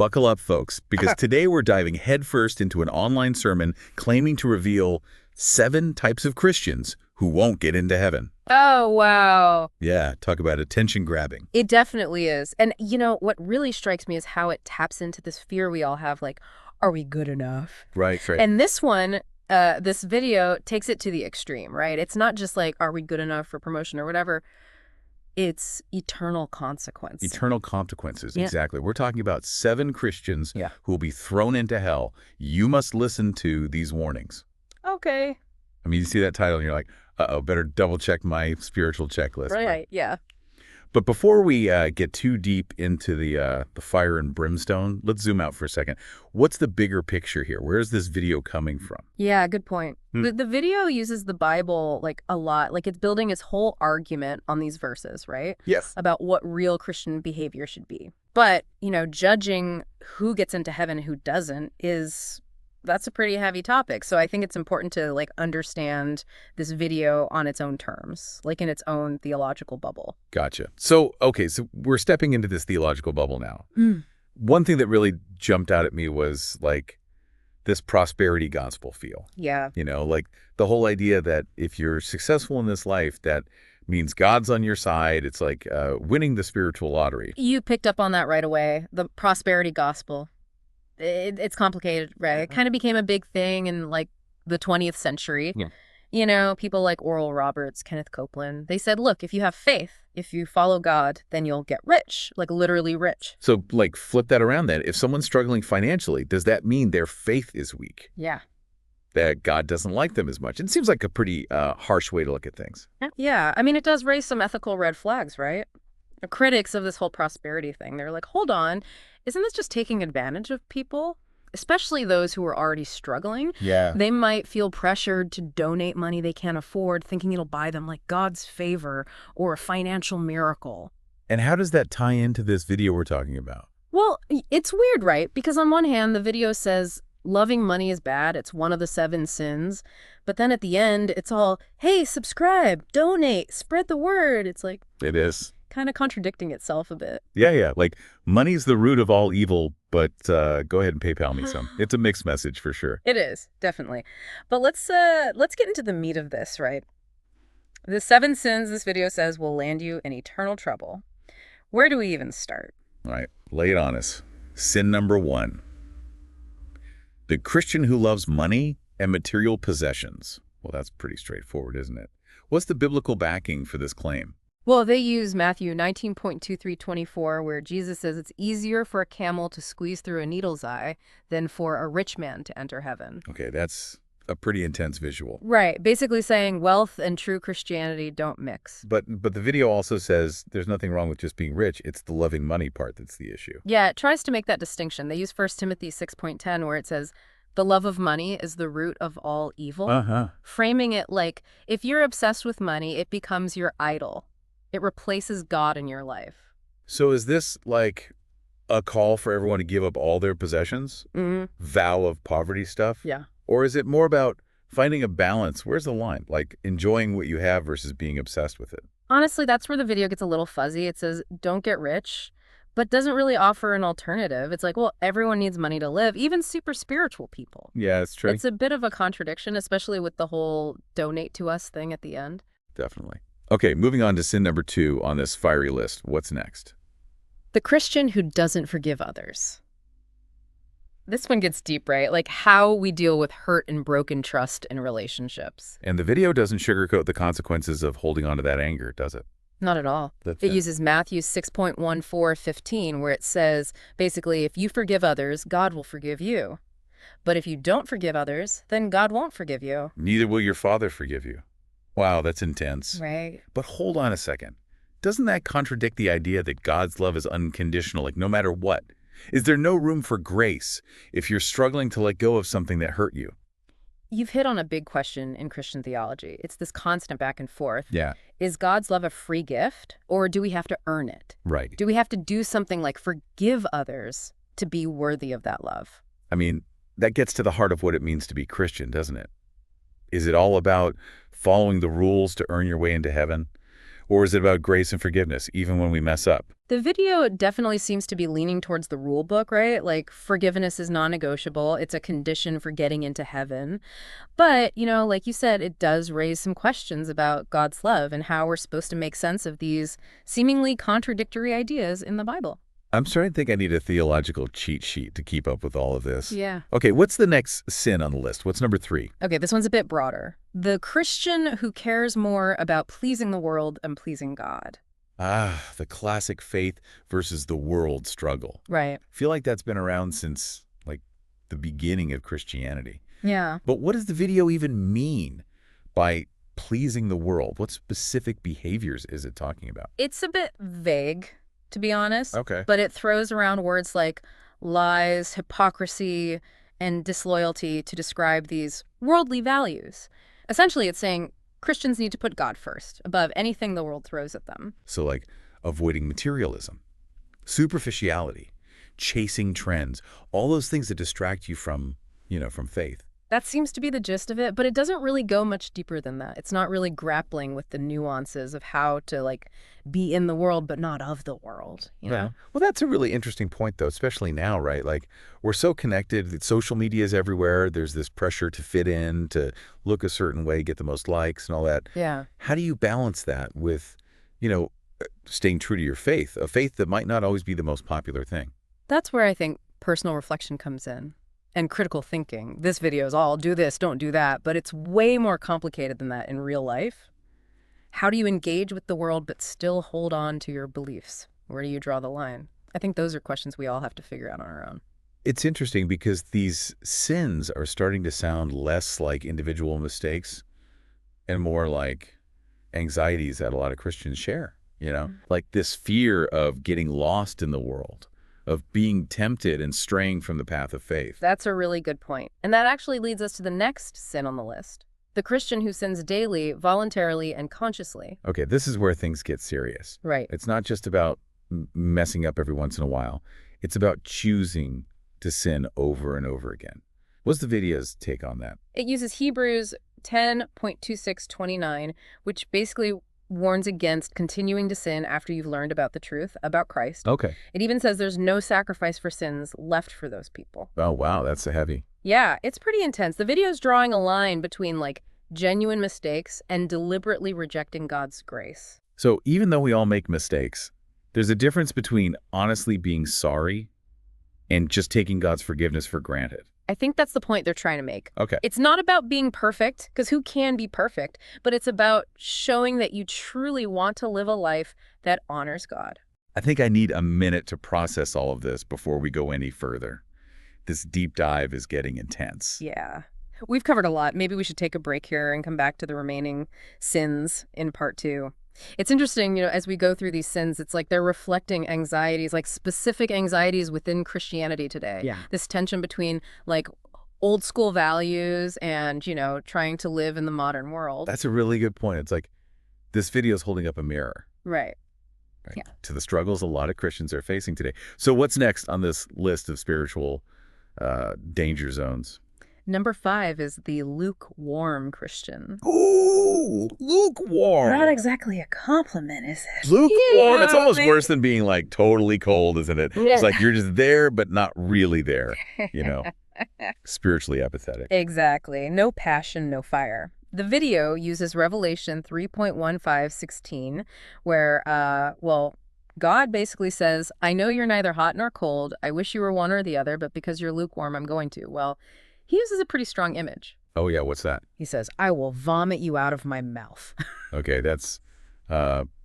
Buckle up, folks, because today we're diving headfirst into an online sermon claiming to reveal 7 types of Christians who won't get into heaven. Oh, wow. Yeah, talk about attention grabbing. It definitely is. And you know, what really strikes me is how it taps into this fear we all have, like, are we good enough? Right. And this video takes it to the extreme, right? It's not just like, are we good enough for promotion or whatever? It's eternal consequence. Eternal consequences, Yeah. exactly. We're talking about 7 Christians Yeah. who will be thrown into hell. You must listen to these warnings. Okay. I mean, you see that title and you're like, uh-oh, better double-check my spiritual checklist. Right, yeah. But before we get too deep into the fire and brimstone, let's zoom out for a second. What's the bigger picture here? Where is this video coming from? Yeah, good point. Hmm. The video uses the Bible, like, a lot. Like, it's building its whole argument on these verses, right? Yes. About what real Christian behavior should be. But, you know, judging who gets into heaven and who doesn't that's a pretty heavy topic. So I think it's important to, like, understand this video on its own terms, like in its own theological bubble. Gotcha. So, okay, so we're stepping into this theological bubble now. One thing that really jumped out at me was, like, this prosperity gospel feel. Yeah. You know, like the whole idea that if you're successful in this life, that means God's on your side. It's like winning the spiritual lottery. You picked up on that right away, the prosperity gospel. It's complicated, right? It kind of became a big thing in, like, the 20th century. Yeah. You know, people like Oral Roberts, Kenneth Copeland, they said, look, if you have faith, if you follow God, then you'll get rich, like literally rich. So, like, flip that around then. If someone's struggling financially, does that mean their faith is weak? Yeah. That God doesn't like them as much? It seems like a pretty harsh way to look at things. Yeah. I mean, it does raise some ethical red flags, right? The critics of this whole prosperity thing, they're like, hold on, isn't this just taking advantage of people? Especially those who are already struggling. Yeah. They might feel pressured to donate money they can't afford, thinking it'll buy them, like, God's favor or a financial miracle. And how does that tie into this video we're talking about? Well, it's weird, right? Because on one hand, the video says loving money is bad. It's one of the 7 sins. But then at the end, it's all, hey, subscribe, donate, spread the word. It's like, It is. kind of contradicting itself a bit. Yeah. Like, money's the root of all evil, but go ahead and PayPal me some. It's a mixed message for sure. It is, definitely. But let's get into the meat of this, right? The 7 sins this video says will land you in eternal trouble. Where do we even start? All right, lay it on us. Sin number 1. The Christian who loves money and material possessions. Well, that's pretty straightforward, isn't it? What's the biblical backing for this claim? Well, they use Matthew 19.2324, where Jesus says it's easier for a camel to squeeze through a needle's eye than for a rich man to enter heaven. Okay, that's a pretty intense visual. Right, basically saying wealth and true Christianity don't mix. But the video also says there's nothing wrong with just being rich. It's the loving money part that's the issue. Yeah, it tries to make that distinction. They use 1 Timothy 6.10, where it says, the love of money is the root of all evil. Framing it like, if you're obsessed with money, it becomes your idol. It replaces God in your life. So is this like a call for everyone to give up all their possessions? Vow of poverty stuff? Yeah. Or is it more about finding a balance? Where's the line? Like enjoying what you have versus being obsessed with it? Honestly, that's where the video gets a little fuzzy. It says, don't get rich, but doesn't really offer an alternative. It's like, well, everyone needs money to live, even super spiritual people. Yeah, it's true. It's a bit of a contradiction, especially with the whole donate to us thing at the end. Definitely. Okay, moving on to sin number 2 on this fiery list. What's next? The Christian who doesn't forgive others. This one gets deep, right? Like how we deal with hurt and broken trust in relationships. And the video doesn't sugarcoat the consequences of holding on to that anger, does it? Not at all. It uses Matthew 6.14:15, where it says, basically, if you forgive others, God will forgive you. But if you don't forgive others, then God won't forgive you. Neither will your Father forgive you. Wow, that's intense. Right. But hold on a second. Doesn't that contradict the idea that God's love is unconditional, like no matter what? Is there no room for grace if you're struggling to let go of something that hurt you? You've hit on a big question in Christian theology. It's this constant back and forth. Yeah. Is God's love a free gift, or do we have to earn it? Right. Do we have to do something like forgive others to be worthy of that love? I mean, that gets to the heart of what it means to be Christian, doesn't it? Is it all about following the rules to earn your way into heaven? Or is it about grace and forgiveness, even when we mess up? The video definitely seems to be leaning towards the rule book, right? Like forgiveness is non-negotiable. It's a condition for getting into heaven. But, like you said, it does raise some questions about God's love and how we're supposed to make sense of these seemingly contradictory ideas in the Bible. I'm starting to think I need a theological cheat sheet to keep up with all of this. Yeah. Okay, what's the next sin on the list? What's number 3? Okay, this one's a bit broader. The Christian who cares more about pleasing the world than pleasing God. Ah, the classic faith versus the world struggle. Right. I feel like that's been around since, like, the beginning of Christianity. Yeah. But what does the video even mean by pleasing the world? What specific behaviors is it talking about? It's a bit vague, to be honest. Okay. But it throws around words like lies, hypocrisy, and disloyalty to describe these worldly values. Essentially, it's saying Christians need to put God first, above anything the world throws at them. So, like, avoiding materialism, superficiality, chasing trends, all those things that distract you from, from faith. That seems to be the gist of it, but it doesn't really go much deeper than that. It's not really grappling with the nuances of how to, be in the world but not of the world, Yeah. Well, that's a really interesting point, though, especially now, right? Like, we're so connected. Social media is everywhere. There's this pressure to fit in, to look a certain way, get the most likes and all that. Yeah. How do you balance that with, staying true to your faith, a faith that might not always be the most popular thing? That's where I think personal reflection comes in. And critical thinking. This video is all do this, don't do that, but it's way more complicated than that in real life. How do you engage with the world but still hold on to your beliefs? Where do you draw the line? I think those are questions we all have to figure out on our own. It's interesting because these sins are starting to sound less like individual mistakes and more like anxieties that a lot of Christians share, Like this fear of getting lost in the world, of being tempted and straying from the path of faith. That's a really good point. And that actually leads us to the next sin on the list. The Christian who sins daily, voluntarily, and consciously. Okay, this is where things get serious. Right. It's not just about messing up every once in a while. It's about choosing to sin over and over again. What's the video's take on that? It uses Hebrews 10.2629, which basically warns against continuing to sin after you've learned about the truth, about Christ. Okay. It even says there's no sacrifice for sins left for those people. Oh, wow, that's a heavy. Yeah, it's pretty intense. The video's drawing a line between, genuine mistakes and deliberately rejecting God's grace. So even though we all make mistakes, there's a difference between honestly being sorry and just taking God's forgiveness for granted. I think that's the point they're trying to make. Okay. It's not about being perfect, because who can be perfect? But it's about showing that you truly want to live a life that honors God. I think I need a minute to process all of this before we go any further. This deep dive is getting intense. Yeah. We've covered a lot. Maybe we should take a break here and come back to the remaining sins in part 2. It's interesting, as we go through these sins, it's like they're reflecting anxieties, specific anxieties within Christianity today. Yeah. This tension between, old school values and, trying to live in the modern world. That's a really good point. It's like this video is holding up a mirror. Right. Yeah. To the struggles a lot of Christians are facing today. So what's next on this list of spiritual danger zones? Number 5 is the lukewarm Christian. Ooh, lukewarm. Not exactly a compliment, is it? Lukewarm. It's almost worse than being totally cold, isn't it? Yeah. It's like you're just there, but not really there, Spiritually apathetic. Exactly. No passion, no fire. The video uses Revelation 3.15:16, where, God basically says, I know you're neither hot nor cold. I wish you were one or the other, but because you're lukewarm, I'm going to. Well, he uses a pretty strong image. Oh, yeah. What's that? He says, I will vomit you out of my mouth. Okay, that's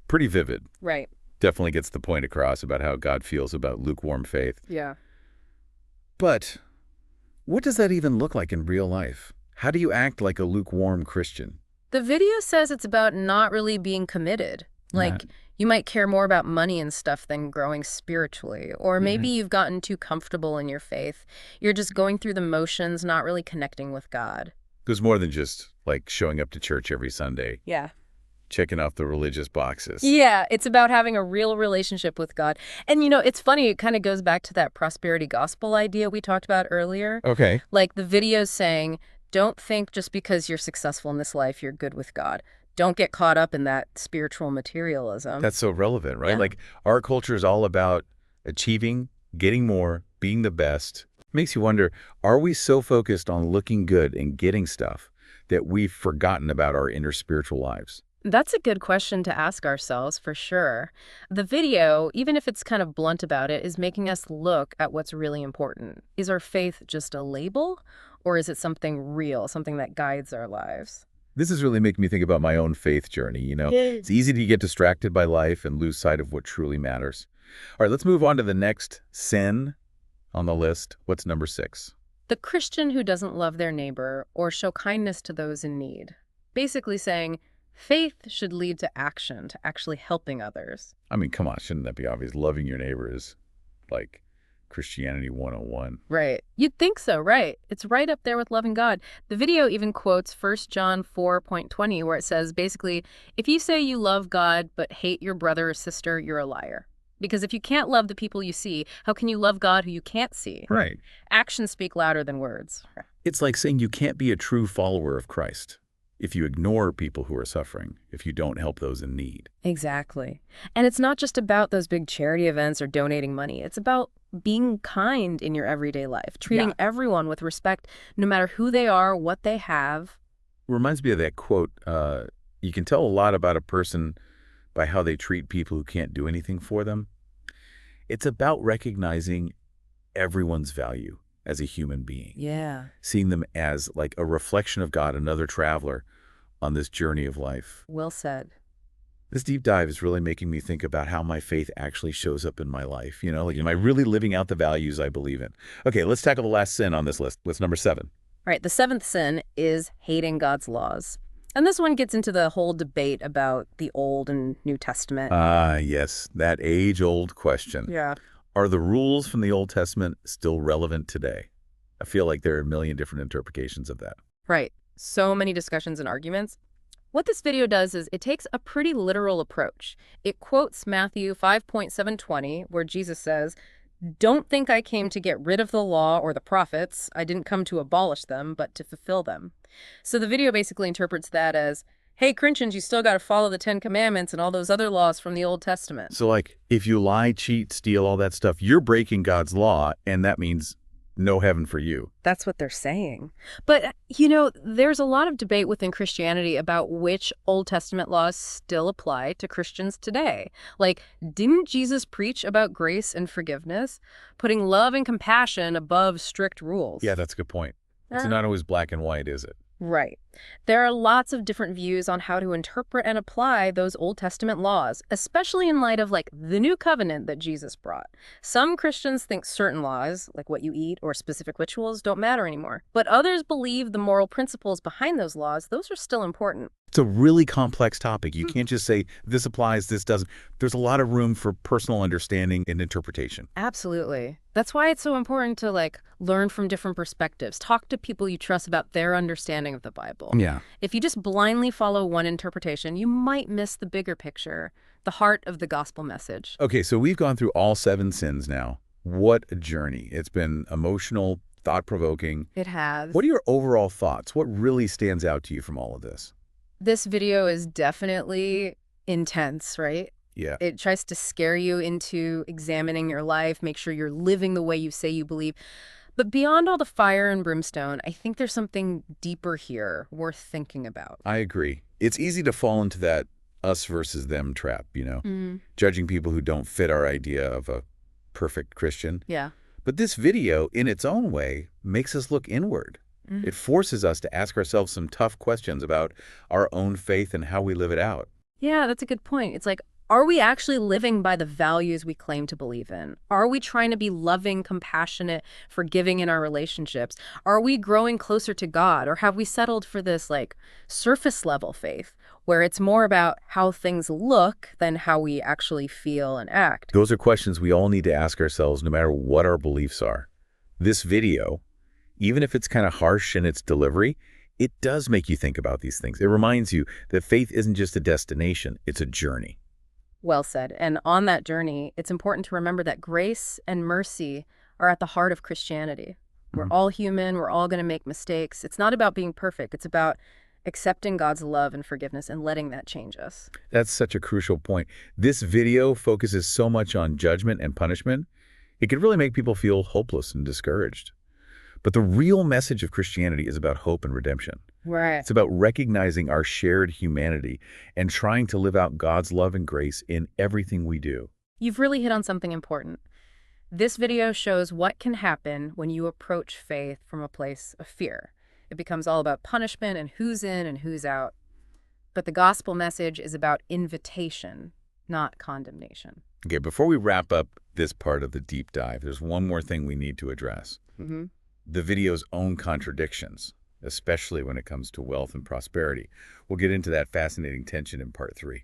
pretty vivid. Right. Definitely gets the point across about how God feels about lukewarm faith. Yeah. But what does that even look like in real life? How do you act like a lukewarm Christian? The video says it's about not really being committed. You might care more about money and stuff than growing spiritually. Or maybe you've gotten too comfortable in your faith. You're just going through the motions, not really connecting with God. There's more than just, showing up to church every Sunday. Yeah. Checking off the religious boxes. Yeah, it's about having a real relationship with God. And, it's funny, it kind of goes back to that prosperity gospel idea we talked about earlier. Okay. The video's saying, don't think just because you're successful in this life, you're good with God. Don't get caught up in that spiritual materialism. That's so relevant, right? Yeah. Like, our culture is all about achieving, getting more, being the best. Makes you wonder, are we so focused on looking good and getting stuff that we've forgotten about our inner spiritual lives? That's a good question to ask ourselves, for sure. The video, even if it's kind of blunt about it, is making us look at what's really important. Is our faith just a label, or is it something real, something that guides our lives? This is really making me think about my own faith journey, you know? It's easy to get distracted by life and lose sight of what truly matters. All right, let's move on to the next sin on the list. What's number 6? The Christian who doesn't love their neighbor or show kindness to those in need. Basically saying, faith should lead to action, to actually helping others. I mean, come on, shouldn't that be obvious? Loving your neighbor is like Christianity 101. Right. You'd think so, right? It's right up there with loving God. The video even quotes 1 John 4:20, where it says, basically, if you say you love God but hate your brother or sister, you're a liar. Because if you can't love the people you see, how can you love God who you can't see? Right. Actions speak louder than words. It's like saying you can't be a true follower of Christ if you ignore people who are suffering, if you don't help those in need. Exactly. And it's not just about those big charity events or donating money. It's about being kind in your everyday life, treating everyone with respect, no matter who they are, what they have. Reminds me of that quote, you can tell a lot about a person by how they treat people who can't do anything for them. It's about recognizing everyone's value as a human being. Yeah. Seeing them as like a reflection of God, another traveler on this journey of life. Well said. This deep dive is really making me think about how my faith actually shows up in my life. You know, like, am I really living out the values I believe in? Okay, let's tackle the last sin on this list. What's number 7? All right, the 7th sin is hating God's laws. And this one gets into the whole debate about the Old and New Testament. Yes, that age-old question. Yeah. Are the rules from the Old Testament still relevant today? I feel like there are a million different interpretations of that. Right. So many discussions and arguments. What this video does is it takes a pretty literal approach. It quotes Matthew 5:720, where Jesus says, "Don't think I came to get rid of the law or the prophets. I didn't come to abolish them, but to fulfill them." So the video basically interprets that as, hey, Christians, you still got to follow the 10 Commandments and all those other laws from the Old Testament. So, like, if you lie, cheat, steal, all that stuff, you're breaking God's law, and that means no heaven for you. That's what they're saying. But, you know, there's a lot of debate within Christianity about which Old Testament laws still apply to Christians today. Like, didn't Jesus preach about grace and forgiveness, putting love and compassion above strict rules? Yeah, that's a good point. It's not always black and white, is it? Right. There are lots of different views on how to interpret and apply those Old Testament laws, especially in light of, like, the new covenant that Jesus brought. Some Christians think certain laws, like what you eat or specific rituals, don't matter anymore. But others believe the moral principles behind those laws, those are still important. It's a really complex topic. You can't just say, this applies, this doesn't. There's a lot of room for personal understanding and interpretation. Absolutely. That's why it's so important to, like, learn from different perspectives. Talk to people you trust about their understanding of the Bible. Yeah. If you just blindly follow one interpretation, you might miss the bigger picture, the heart of the gospel message. Okay, so we've gone through all 7 sins now. What a journey. It's been emotional, thought-provoking. It has. What are your overall thoughts? What really stands out to you from all of this? This video is definitely intense, right? Yeah. It tries to scare you into examining your life, make sure you're living the way you say you believe. But beyond all the fire and brimstone, I think there's something deeper here worth thinking about. I agree. It's easy to fall into that us versus them trap, you know, judging people who don't fit our idea of a perfect Christian. Yeah. But this video, in its own way, makes us look inward. It forces us to ask ourselves some tough questions about our own faith and how we live it out. Yeah, that's a good point. It's like, are we actually living by the values we claim to believe in? Are we trying to be loving, compassionate, forgiving in our relationships? Are we growing closer to God? Or have we settled for this, like, surface level faith where it's more about how things look than how we actually feel and act? Those are questions we all need to ask ourselves no matter what our beliefs are. This video, even if it's kind of harsh in its delivery, it does make you think about these things. It reminds you that faith isn't just a destination, it's a journey. Well said. And on that journey, it's important to remember that grace and mercy are at the heart of Christianity. We're all human. We're all going to make mistakes. It's not about being perfect. It's about Accepting God's love and forgiveness and letting that change us. That's such a crucial point. This video focuses so much on judgment and punishment, it can really make people feel hopeless and discouraged. But the real message of Christianity is about hope and redemption. Right. It's about recognizing our shared humanity and trying to live out God's love and grace in everything we do. You've really hit on something important. This video shows what can happen when you approach faith from a place of fear. It becomes all about punishment and who's in and who's out. But the gospel message is about invitation, not condemnation. Okay, before we wrap up this part of the deep dive, there's one more thing we need to address. The video's own contradictions, especially when it comes to wealth and prosperity. We'll get into that fascinating tension in part 3.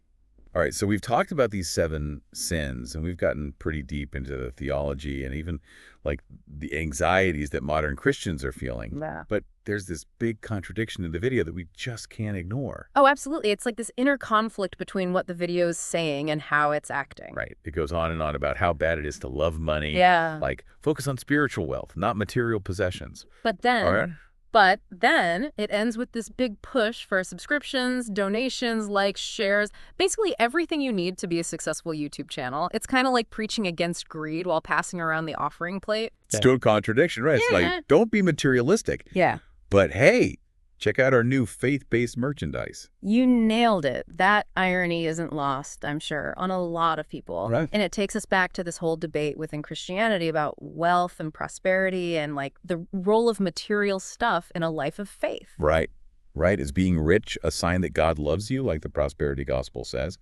All right, so we've talked about these 7 sins, and we've gotten pretty deep into the theology and even like the anxieties that modern Christians are feeling. Yeah. But there's this big contradiction in the video that we just can't ignore. Oh, absolutely. It's like this inner conflict between what the video is saying and how it's acting. Right. It goes on and on about how bad it is to love money. Yeah. Like, focus on spiritual wealth, not material possessions. But then... All right. But then it ends with this big push for subscriptions, donations, likes, shares, basically everything you need to be a successful YouTube channel. It's kind of like preaching against greed while passing around the offering plate. It's still a contradiction, right? It's like, don't be materialistic. Yeah. But hey, check out our new faith-based merchandise. You nailed it. That irony isn't lost, I'm sure, on a lot of people. Right. And it takes us back to this whole debate within Christianity about wealth and prosperity and like the role of material stuff in a life of faith. Right. Right. Is being rich a sign that God loves you, like the prosperity gospel says?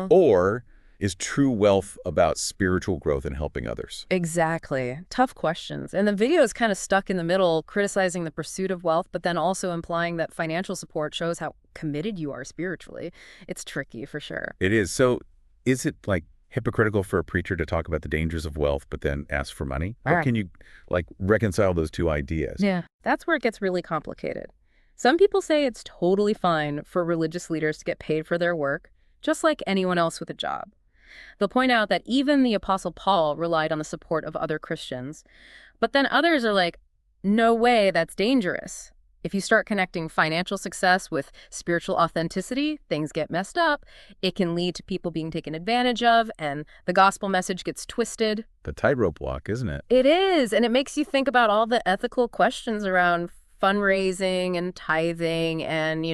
Or is true wealth about spiritual growth and helping others? Exactly. Tough questions. And the video is kind of stuck in the middle, criticizing the pursuit of wealth, but then also implying that financial support shows how committed you are spiritually. It's tricky for sure. It is. So is it like hypocritical for a preacher to talk about the dangers of wealth but then ask for money? How can you like reconcile those two ideas? Yeah, that's where it gets really complicated. Some people say it's totally fine for religious leaders to get paid for their work, just like anyone else with a job. They'll point out that even the Apostle Paul relied on the support of other Christians. But then others are like, no way, that's dangerous. If you start connecting financial success with spiritual authenticity, things get messed up. It can lead to people being taken advantage of, and the gospel message gets twisted. The tightrope walk, isn't it? It is, and it makes you think about all the ethical questions around fundraising and tithing and,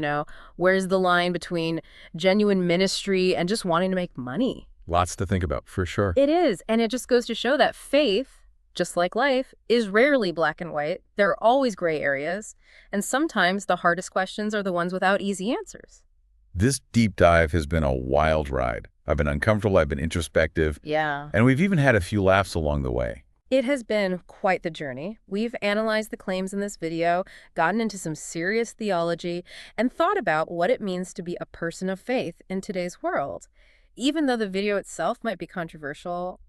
where's the line between genuine ministry and just wanting to make money? Lots to think about, for sure. It is, and it just goes to show that faith, just like life, is rarely black and white. There are always gray areas, and sometimes the hardest questions are the ones without easy answers. This deep dive has been a wild ride. I've been uncomfortable, I've been introspective. Yeah. And we've even had a few laughs along the way. It has been quite the journey. We've analyzed the claims in this video, gotten into some serious theology, and thought about what it means to be a person of faith in today's world. Even though the video itself might be controversial,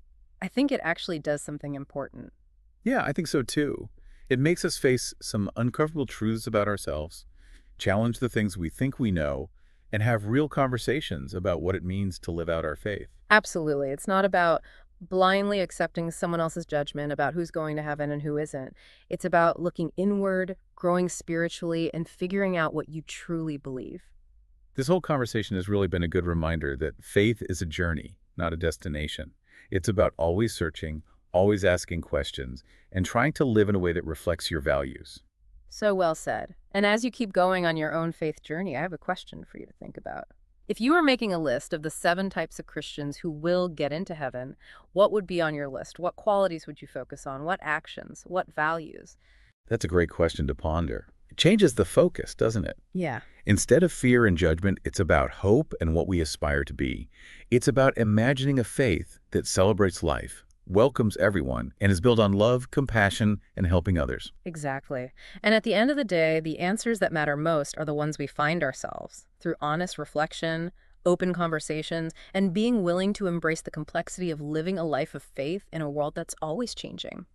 I think it actually does something important. Yeah, I think so too. It makes us face some uncomfortable truths about ourselves, challenge the things we think we know, and have real conversations about what it means to live out our faith. Absolutely. It's not about blindly accepting someone else's judgment about who's going to heaven and who isn't. It's about looking inward, growing spiritually, and figuring out what you truly believe. This whole conversation has really been a good reminder that faith is a journey, not a destination. It's about always searching, always asking questions, and trying to live in a way that reflects your values. So well said. And as you keep going on your own faith journey, I have a question for you to think about. If you were making a list of the 7 types of Christians who will get into heaven, what would be on your list? What qualities would you focus on? What actions? What values? That's a great question to ponder. It changes the focus, doesn't it? Yeah. Instead of fear and judgment, it's about hope and what we aspire to be. It's about imagining a faith that celebrates life, welcomes everyone, and is built on love, compassion, and helping others. Exactly. And at the end of the day, the answers that matter most are the ones we find ourselves through honest reflection, open conversations, and being willing to embrace the complexity of living a life of faith in a world that's always changing.